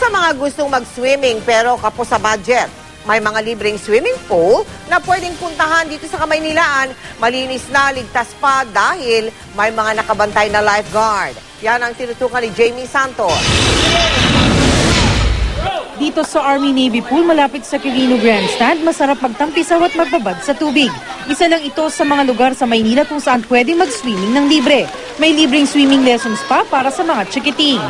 Sa mga gustong mag-swimming pero kapos sa budget, may mga libreng swimming pool na pwedeng puntahan dito sa Kamaynilaan. Malinis na, ligtas pa dahil may mga nakabantay na lifeguard. Yan ang tinutukan ni Jamie Santos. Dito sa Army-Navy Pool malapit sa Quirino Grandstand, masarap magtampisaw at magbabad sa tubig. Isa lang ito sa mga lugar sa Maynila kung saan pwede mag-swimming ng libre. May libreng swimming lessons pa para sa mga chikiting.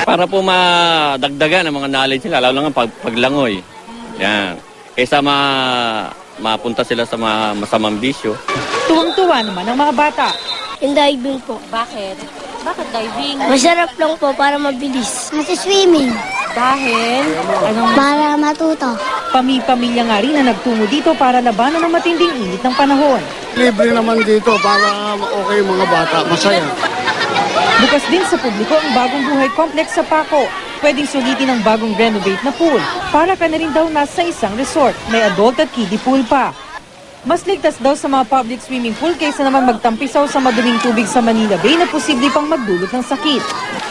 Para po madagdagan ang mga knowledge nila, lalo lang paglangoy. Yan. Kaysa mapunta sila sa mga masamang bisyo. Tuwang-tuwa naman ang mga bata. Yung diving po. Bakit? Bakit diving? Masarap lang po para mabilis. Kasi swimming. Dahil? Para matuto. Pamilya nga rin na nagtungo dito para labanan ang matinding init ng panahon. Libre naman dito para okay mga bata, masaya. Bukas din sa publiko ang Bagong Buhay Complex sa Paco. Pwedeng sulitin ang bagong renovate na pool. Para ka na rin daw nasa isang resort. May adult at kiddie pool pa. Mas ligtas daw sa mga public swimming pool kaysa naman magtampisaw sa maduming tubig sa Manila Bay na posible pang magdulot ng sakit.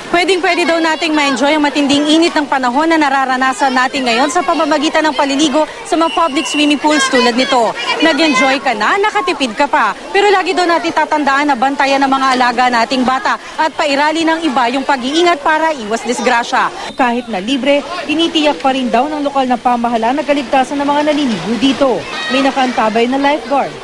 Pwede daw nating ma-enjoy ang matinding init ng panahon na nararanasan natin ngayon sa pamamagitan ng paliligo sa mga public swimming pools tulad nito. Nag-enjoy ka na, nakatipid ka pa. Pero lagi daw natin tatandaan na bantayan ng mga alaga nating bata at pairali ng iba yung pag-iingat para iwas disgrasya. Kahit na libre, tinitiyak pa rin daw ng lokal na pamahalaan na kaligtasan ng mga naliligo dito. May nakaantabay na lifeguard.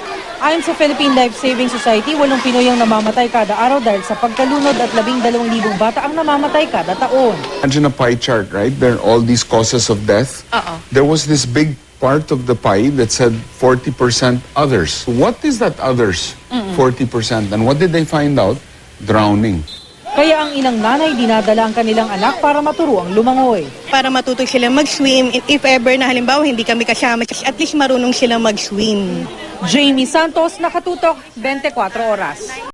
Ayon sa Philippine Life Saving Society, 8 Pinoy ang namamatay kada araw dahil sa pagkalunod at 12,000 bata ang namamatay kada taon. Imagine a pie chart, right? There are all these causes of death. There was this big part of the pie that said 40% others. What is that others? 40%. And what did they find out? Drowning. Kaya ang ilang nanay dinadala ang kanilang anak para maturo ang lumangoy. Para matuto sila mag-swim, if ever na halimbawa hindi kami kasama, at least marunong sila mag-swim. Jamie Santos, Nakatutok, 24 Oras.